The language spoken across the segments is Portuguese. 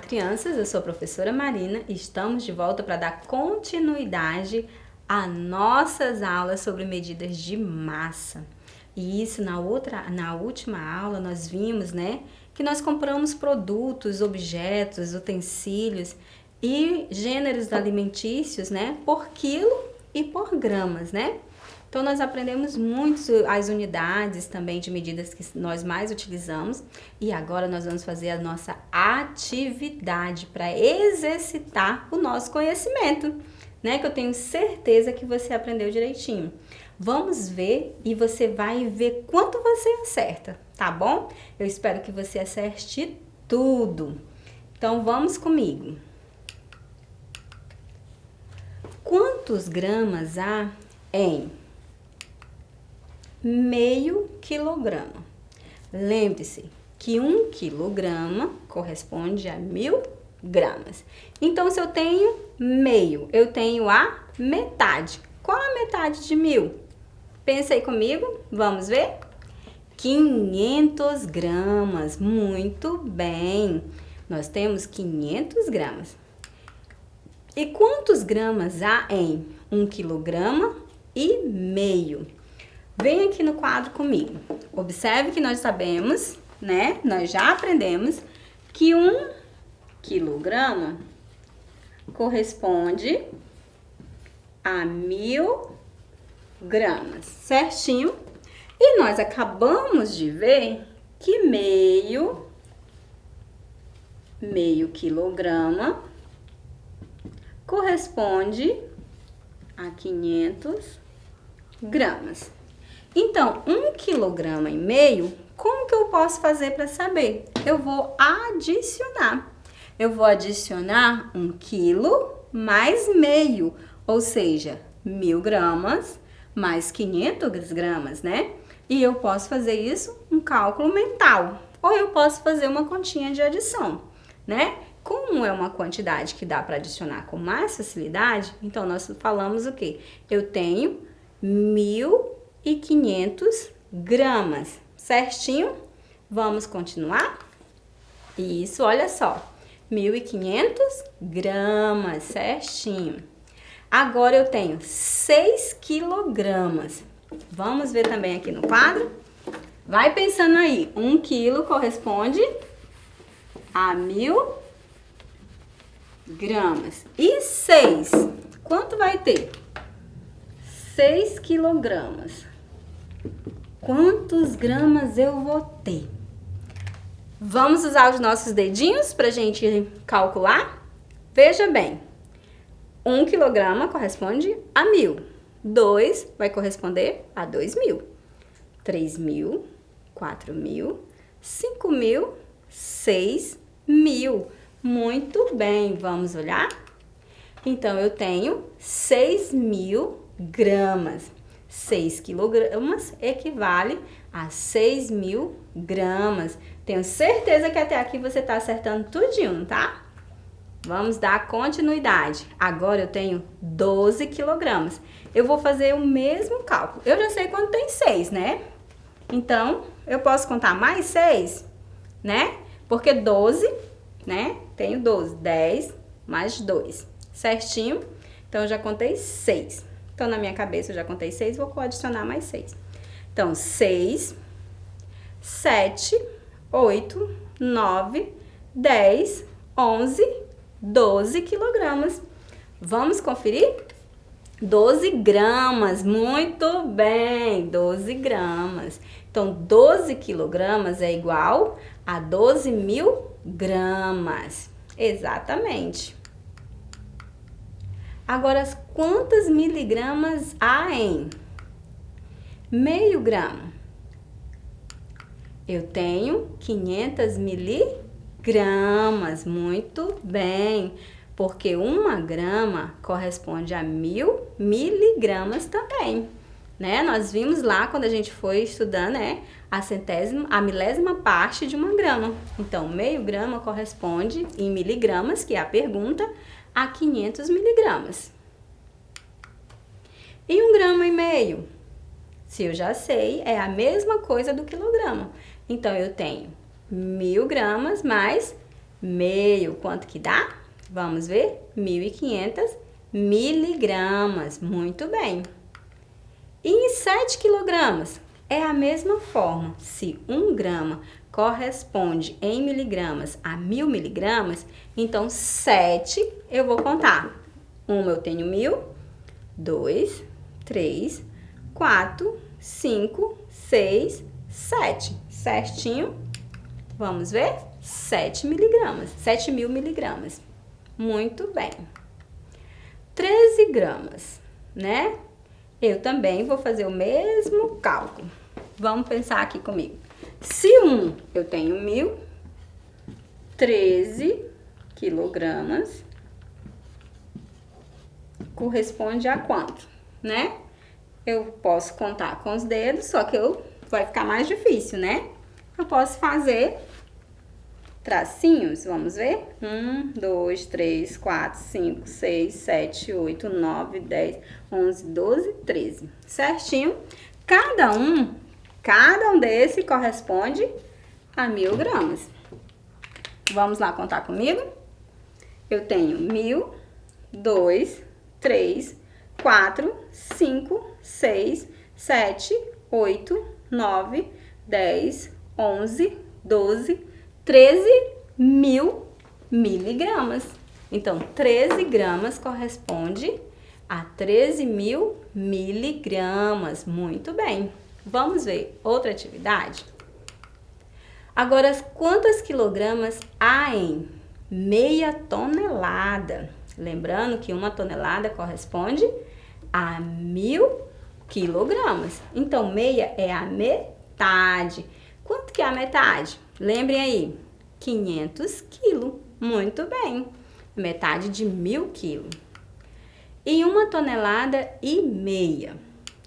crianças, eu sou a professora Marina e estamos de volta para dar continuidade a nossas aulas sobre medidas de massa. E isso na última aula nós vimos, né, que nós compramos produtos, objetos, utensílios e gêneros alimentícios, né, por quilo e por gramas, né? Então, nós aprendemos muito as unidades também de medidas que nós mais utilizamos. E agora nós vamos fazer a nossa atividade para exercitar o nosso conhecimento, né? Que eu tenho certeza que você aprendeu direitinho. Vamos ver e você vai ver quanto você acerta, tá bom? Eu espero que você acerte tudo. Então, vamos comigo. Quantos gramas há em meio quilograma? Lembre-se que 1 quilograma corresponde a 1000 gramas. Então, se eu tenho meio, eu tenho a metade. Qual a metade de 1000? Pensa aí comigo, vamos ver? 500 gramas, muito bem. Nós temos 500 gramas. E quantos gramas há em 1 quilograma e meio? Vem aqui no quadro comigo. Observe que nós sabemos, né? Nós já aprendemos que 1 quilograma corresponde a 1000 gramas, certinho? E nós acabamos de ver que meio quilograma corresponde a 500 gramas. Então, 1 quilograma e meio, como que eu posso fazer para saber? Eu vou adicionar. Eu vou adicionar 1 quilo mais meio, ou seja, 1000 gramas mais 500 gramas, né? E eu posso fazer isso um cálculo mental, ou eu posso fazer uma continha de adição, né? Como é uma quantidade que dá para adicionar com mais facilidade, então nós falamos o quê? Eu tenho 1500 gramas, certinho? Vamos continuar? Isso, olha só, 1500 gramas, certinho. Agora eu tenho 6 quilogramas. Vamos ver também aqui no quadro? Vai pensando aí, 1 quilo corresponde a 1000 gramas. E 6, quanto vai ter? 6 quilogramas. Quantos gramas eu vou ter? Vamos usar os nossos dedinhos para a gente calcular? Veja bem, 1 quilograma corresponde a 1000. 2 vai corresponder a 2000. 3000, 4000, 5000, 6000. Muito bem, vamos olhar? Então, eu tenho 6.000 gramas. 6 quilogramas equivale a 6.000 gramas. Tenho certeza que até aqui você está acertando tudinho, tá? Vamos dar continuidade. Agora eu tenho 12 quilogramas. Eu vou fazer o mesmo cálculo. Eu já sei quando tem 6, né? Então, eu posso contar mais 6, né? Porque 12, né? Tenho 12. 10 mais 2. Certinho? Então, eu já contei 6. Então, na minha cabeça, eu já contei 6, vou adicionar mais 6. Então, 6, 7, 8, 9, 10, 11, 12 quilogramas. Vamos conferir? 12 gramas, muito bem, 12 gramas. Então, 12 quilogramas é igual a 12.000 gramas. Exatamente. Agora, quantas miligramas há em meio grama? Eu tenho 500 miligramas, muito bem, porque 1 grama corresponde a 1000 miligramas também, né? Nós vimos lá quando a gente foi estudando, né, a milésima parte de 1 grama. Então, meio grama corresponde em miligramas, que é a pergunta, a 500 miligramas. E 1 grama e meio? Se eu já sei, é a mesma coisa do quilograma. Então, eu tenho 1000 gramas mais meio, quanto que dá? Vamos ver? 1.500 miligramas. Muito bem. E em 7 quilogramas? É a mesma forma. Se 1 grama corresponde em miligramas a 1.000 miligramas, então 7 eu vou contar. Uma eu tenho 1.000, 2, 3, 4, 5, 6, 7. Certinho? Vamos ver? 7 miligramas, 7.000 miligramas. Muito bem. 13 gramas, né? Eu também vou fazer o mesmo cálculo. Vamos pensar aqui comigo. Se eu tenho 1.000, 13 quilogramas corresponde a quanto, né? Eu posso contar com os dedos, só que vai ficar mais difícil, né? Eu posso fazer tracinhos, vamos ver? 1, 2, 3, 4, 5, 6, 7, 8, 9, 10, 11, 12, 13. Certinho? Cada um desse corresponde a 1.000 gramas. Vamos lá contar comigo? Eu tenho 1.000, 2, 3, 4, 5, 6, 7, 8, 9, 10, 11, 12, 13.000 miligramas. Então, 13 gramas corresponde a 13.000 miligramas. Muito bem. Vamos ver outra atividade? Agora, quantas quilogramas há em meia tonelada? Lembrando que uma tonelada corresponde a 1.000 quilogramas. Então, meia é a metade. Quanto que é a metade? Lembrem aí, 500 quilos. Muito bem. Metade de 1.000 quilos. Em 1,5 toneladas,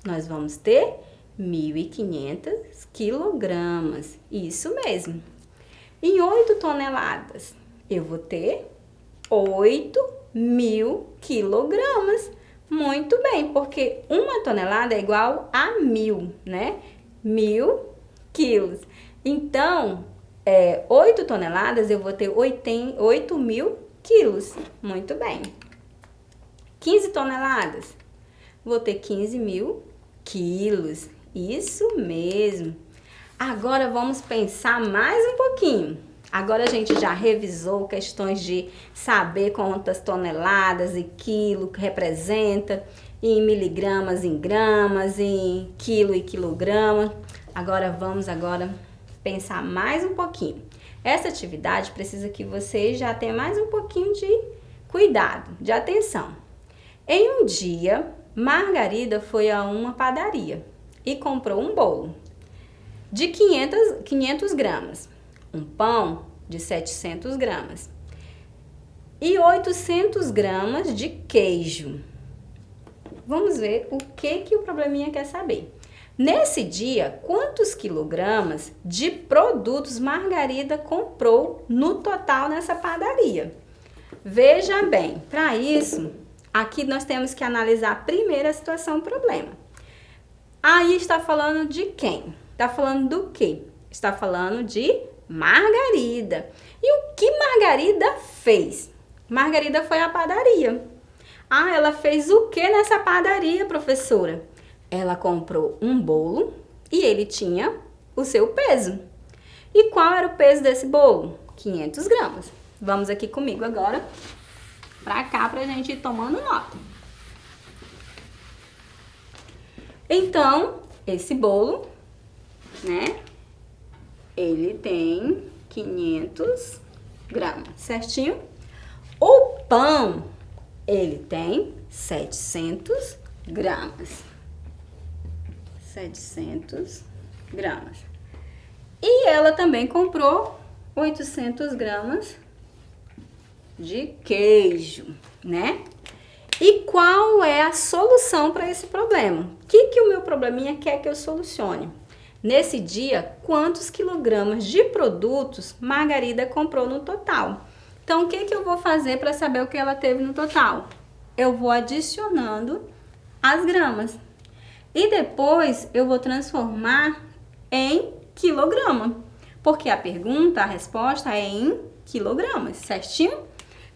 nós vamos ter 1.500 quilogramas. Isso mesmo. Em 8 toneladas, eu vou ter 8.000 quilogramas. Muito bem, porque 1 tonelada é igual a 1.000, né? 1.000 quilos. Então, 8 toneladas eu vou ter 8.000 quilos. Muito bem. 15 toneladas, vou ter 15.000 quilos. Isso mesmo. Agora vamos pensar mais um pouquinho. Agora a gente já revisou questões de saber quantas toneladas e quilo que representa, em miligramas, em gramas, em quilo e quilograma. Agora vamos pensar mais um pouquinho. Essa atividade precisa que você já tenha mais um pouquinho de cuidado, de atenção. Em um dia, Margarida foi a uma padaria e comprou um bolo de 500 gramas, um pão de 700 gramas e 800 gramas de queijo. Vamos ver o que o probleminha quer saber. Nesse dia, quantos quilogramas de produtos Margarida comprou no total nessa padaria? Veja bem, para isso, aqui nós temos que analisar primeiro a situação, o problema. Aí está falando de quem? Está falando do quê? Está falando de Margarida. E o que Margarida fez? Margarida foi à padaria. Ah, ela fez o que nessa padaria, professora? Ela comprou um bolo e ele tinha o seu peso. E qual era o peso desse bolo? 500 gramas. Vamos aqui comigo agora pra cá pra gente ir tomando nota. Então, esse bolo, né? Ele tem 500 gramas, certinho? O pão, ele tem 700 gramas. 700 gramas. E ela também comprou 800 gramas de queijo, né? E qual é a solução para esse problema? O que o meu probleminha quer que eu solucione? Nesse dia, quantos quilogramas de produtos Margarida comprou no total? Então, o que eu vou fazer para saber o que ela teve no total? Eu vou adicionando as gramas. E depois eu vou transformar em quilograma. Porque a pergunta, a resposta é em quilogramas, certinho?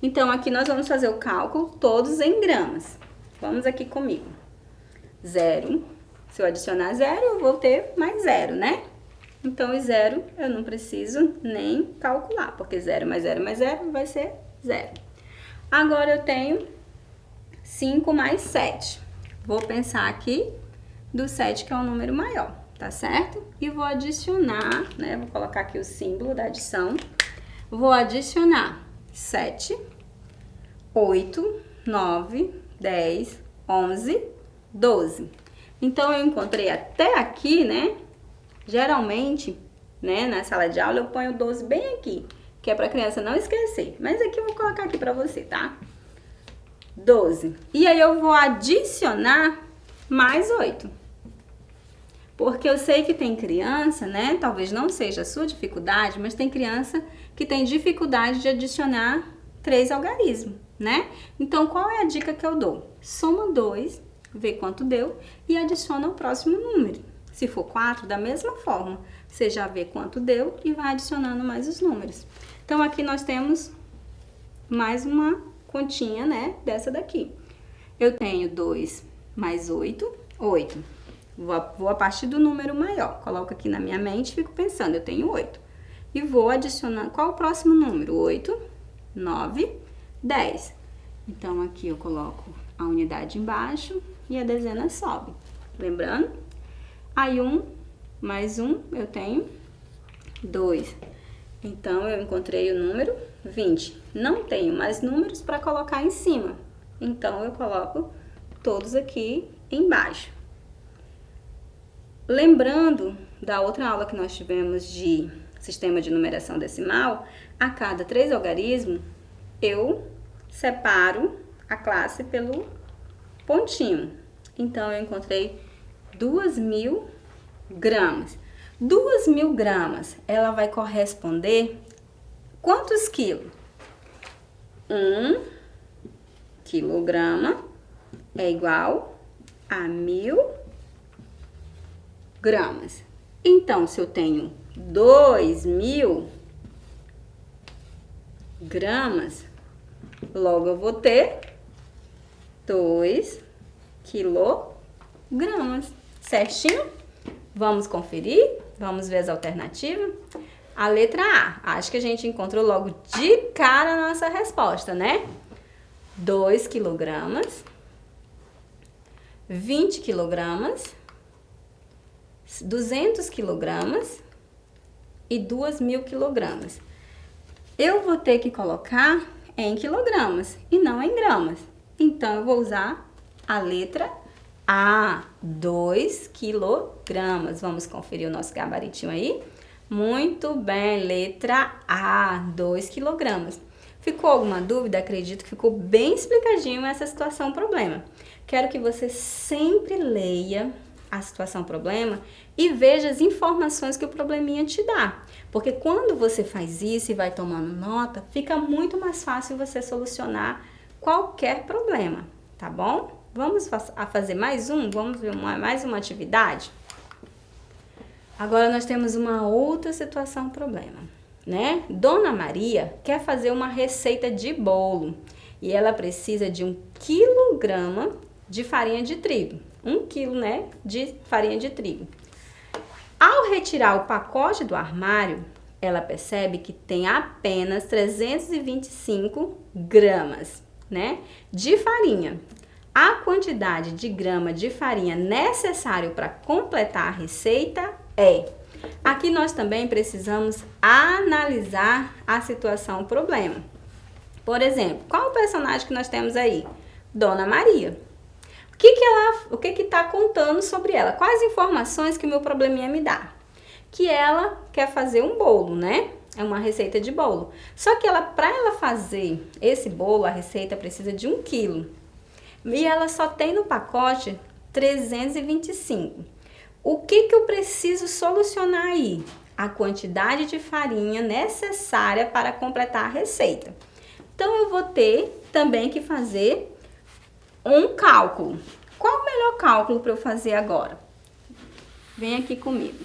Então, aqui nós vamos fazer o cálculo todos em gramas. Vamos aqui comigo. 0. Se eu adicionar 0, eu vou ter mais 0, né? Então, o 0 eu não preciso nem calcular, porque 0 mais 0 mais 0 vai ser 0. Agora, eu tenho 5 mais 7. Vou pensar aqui do 7, que é o número maior, tá certo? E vou adicionar, né? Vou colocar aqui o símbolo da adição. Vou adicionar 7, 8, 9, 10, 11, 12. Então, eu encontrei até aqui, né? Geralmente, né, na sala de aula eu ponho 12 bem aqui, que é pra criança não esquecer. Mas aqui eu vou colocar aqui pra você, tá? 12. E aí eu vou adicionar mais 8. Porque eu sei que tem criança, né? Talvez não seja a sua dificuldade, mas tem criança que tem dificuldade de adicionar 3 algarismos, né? Então, qual é a dica que eu dou? Soma 2, vê quanto deu e adiciona o próximo número. Se for 4, da mesma forma, você já vê quanto deu e vai adicionando mais os números. Então, aqui nós temos mais uma continha, né, dessa daqui. Eu tenho 2 mais 8, 8. Vou a partir do número maior. Coloco aqui na minha mente e fico pensando, eu tenho 8. E vou adicionar, qual o próximo número? 8, 9, 10. Então, aqui eu coloco a unidade embaixo e a dezena sobe. Lembrando? Aí, 1 mais 1, eu tenho 2. Então, eu encontrei o número 20. Não tenho mais números para colocar em cima. Então, eu coloco todos aqui embaixo. Lembrando da outra aula que nós tivemos de sistema de numeração decimal, a cada 3 algarismos, eu separo a classe pelo pontinho. Então, eu encontrei 2.000 gramas. 2.000 gramas, ela vai corresponder quantos quilos? 1 quilograma é igual a 1.000 gramas. Então, se eu tenho 2.000 gramas, logo eu vou ter 2 quilogramas. Certinho? Vamos conferir? Vamos ver as alternativas? A letra A. Acho que a gente encontrou logo de cara a nossa resposta, né? 2 quilogramas, 20 quilogramas, 200 quilogramas e 2.000 quilogramas. Eu vou ter que colocar em quilogramas e não em gramas. Então, eu vou usar a letra A, 2 quilogramas. Vamos conferir o nosso gabaritinho aí? Muito bem, letra A, 2 quilogramas. Ficou alguma dúvida? Acredito que ficou bem explicadinho essa situação problema. Quero que você sempre leia a situação problema e veja as informações que o probleminha te dá. Porque quando você faz isso e vai tomando nota, fica muito mais fácil você solucionar qualquer problema, tá bom? Vamos fazer mais um? Vamos ver mais uma atividade? Agora nós temos uma outra situação problema, né? Dona Maria quer fazer uma receita de bolo e ela precisa de 1 quilograma de farinha de trigo. 1 quilo, né, de farinha de trigo. Ao retirar o pacote do armário, ela percebe que tem apenas 325 gramas, né, de farinha. A quantidade de grama de farinha necessário para completar a receita é... Aqui nós também precisamos analisar a situação problema. Por exemplo, qual o personagem que nós temos aí? Dona Maria. O que está contando sobre ela? Quais informações que o meu probleminha me dá? Que ela quer fazer um bolo, né? É uma receita de bolo. Só que para ela fazer esse bolo, a receita precisa de 1 quilo. E ela só tem no pacote 325. O que eu preciso solucionar aí? A quantidade de farinha necessária para completar a receita. Então, eu vou ter também que fazer um cálculo. Qual o melhor cálculo para eu fazer agora? Vem aqui comigo.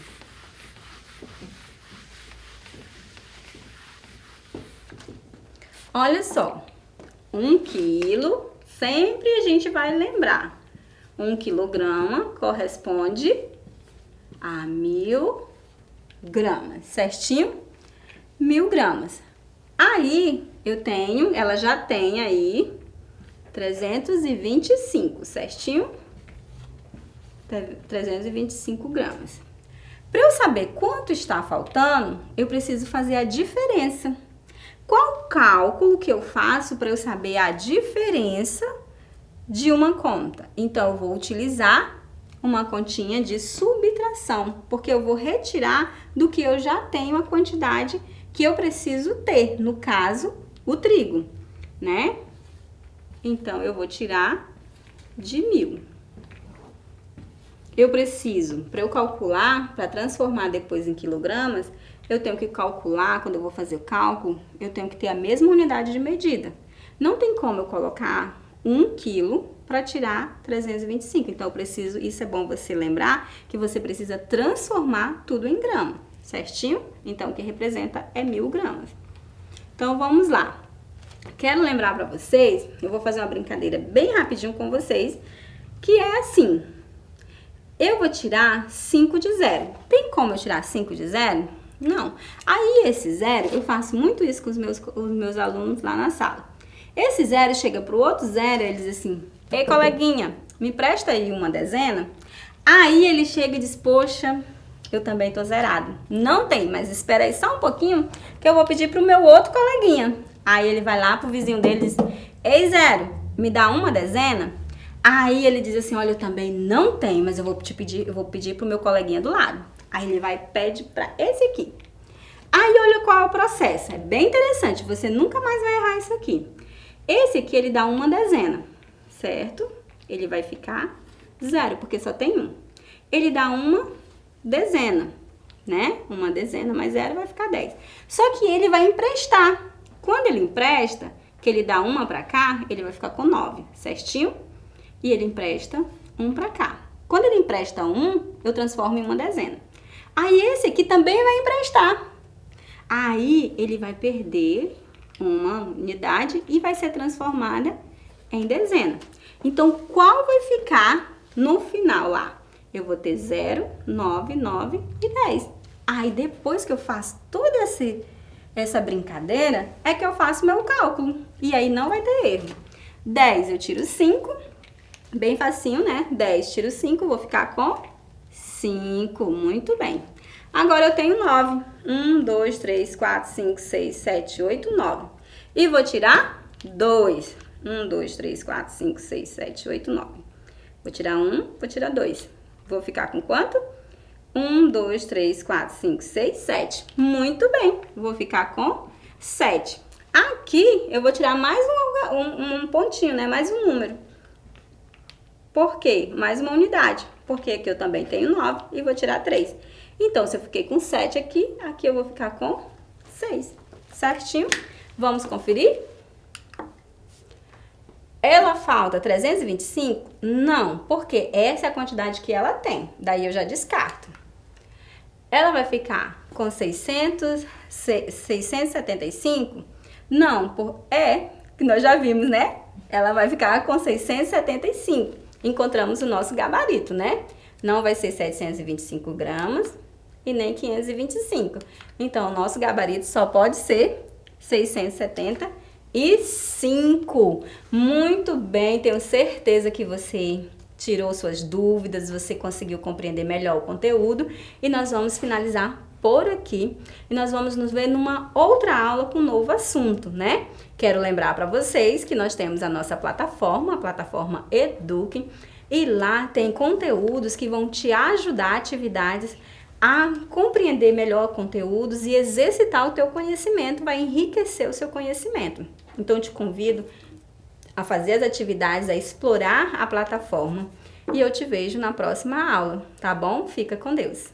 Olha só, 1 quilo, sempre a gente vai lembrar, 1 quilograma corresponde a 1000 gramas, certinho? 1000 gramas. Aí, ela já tem aí 325, certinho? 325 gramas. Para eu saber quanto está faltando, eu preciso fazer a diferença. Qual cálculo que eu faço para eu saber a diferença de uma conta? Então, eu vou utilizar uma continha de subtração, porque eu vou retirar do que eu já tenho a quantidade que eu preciso ter, no caso, o trigo, né? Então, eu vou tirar de 1000. Eu preciso, para eu calcular, para transformar depois em quilogramas, eu tenho que calcular, quando eu vou fazer o cálculo, eu tenho que ter a mesma unidade de medida. Não tem como eu colocar 1 quilo para tirar 325. Então, eu preciso, isso é bom você lembrar, que você precisa transformar tudo em grama, certinho? Então, o que representa é 1000 gramas. Então, vamos lá. Quero lembrar para vocês, eu vou fazer uma brincadeira bem rapidinho com vocês, que é assim. Eu vou tirar 5 de 0. Tem como eu tirar 5 de 0? Não. Aí, esse 0, eu faço muito isso com os meus alunos lá na sala. Esse 0 chega pro outro 0 e ele diz assim, ei, coleguinha, me presta aí uma dezena? Aí, ele chega e diz, poxa, eu também tô zerado. Não tem, mas espera aí só um pouquinho que eu vou pedir pro meu outro coleguinha. Aí, ele vai lá pro vizinho dele e diz, ei, 0, me dá uma dezena? Aí ele diz assim, olha, eu também não tenho, mas eu vou pedir pro meu coleguinha do lado. Aí ele vai e pede para esse aqui. Aí olha qual é o processo. É bem interessante, você nunca mais vai errar isso aqui. Esse aqui ele dá uma dezena, certo? Ele vai ficar 0, porque só tem 1. Ele dá uma dezena, né? Uma dezena mais 0 vai ficar 10. Só que ele vai emprestar. Quando ele empresta, que ele dá uma para cá, ele vai ficar com 9, certinho? E ele empresta 1 para cá. Quando ele empresta 1, eu transformo em uma dezena. Aí esse aqui também vai emprestar. Aí ele vai perder uma unidade e vai ser transformada em dezena. Então, qual vai ficar no final lá? Eu vou ter 0, 9, 9 e 10. Aí depois que eu faço toda essa brincadeira, é que eu faço meu cálculo. E aí não vai ter erro. 10 eu tiro 5. Bem facinho, né? 10 tiro 5, vou ficar com 5. Muito bem. Agora eu tenho 9. 1, 2, 3, 4, 5, 6, 7, 8, 9. E vou tirar 2. 1, 2, 3, 4, 5, 6, 7, 8, 9. Vou tirar 1, vou tirar 2. Vou ficar com quanto? 1, 2, 3, 4, 5, 6, 7. Muito bem. Vou ficar com 7. Aqui eu vou tirar mais um pontinho, né? Mais um número. Por quê? Mais uma unidade. Porque aqui eu também tenho 9 e vou tirar 3. Então, se eu fiquei com 7 aqui, aqui eu vou ficar com 6. Certinho? Vamos conferir? Ela falta 325? Não, porque essa é a quantidade que ela tem. Daí eu já descarto. Ela vai ficar com 675? Não, que nós já vimos, né? Ela vai ficar com 675. Encontramos o nosso gabarito, né? Não vai ser 725 gramas e nem 525. Então, o nosso gabarito só pode ser 675. Muito bem, tenho certeza que você tirou suas dúvidas, você conseguiu compreender melhor o conteúdo. E nós vamos finalizar por aqui. E nós vamos nos ver numa outra aula com um novo assunto, né? Quero lembrar para vocês que nós temos a nossa plataforma, a plataforma Eduque, e lá tem conteúdos que vão te ajudar, atividades, a compreender melhor conteúdos e exercitar o teu conhecimento, vai enriquecer o seu conhecimento. Então, eu te convido a fazer as atividades, a explorar a plataforma e eu te vejo na próxima aula, tá bom? Fica com Deus!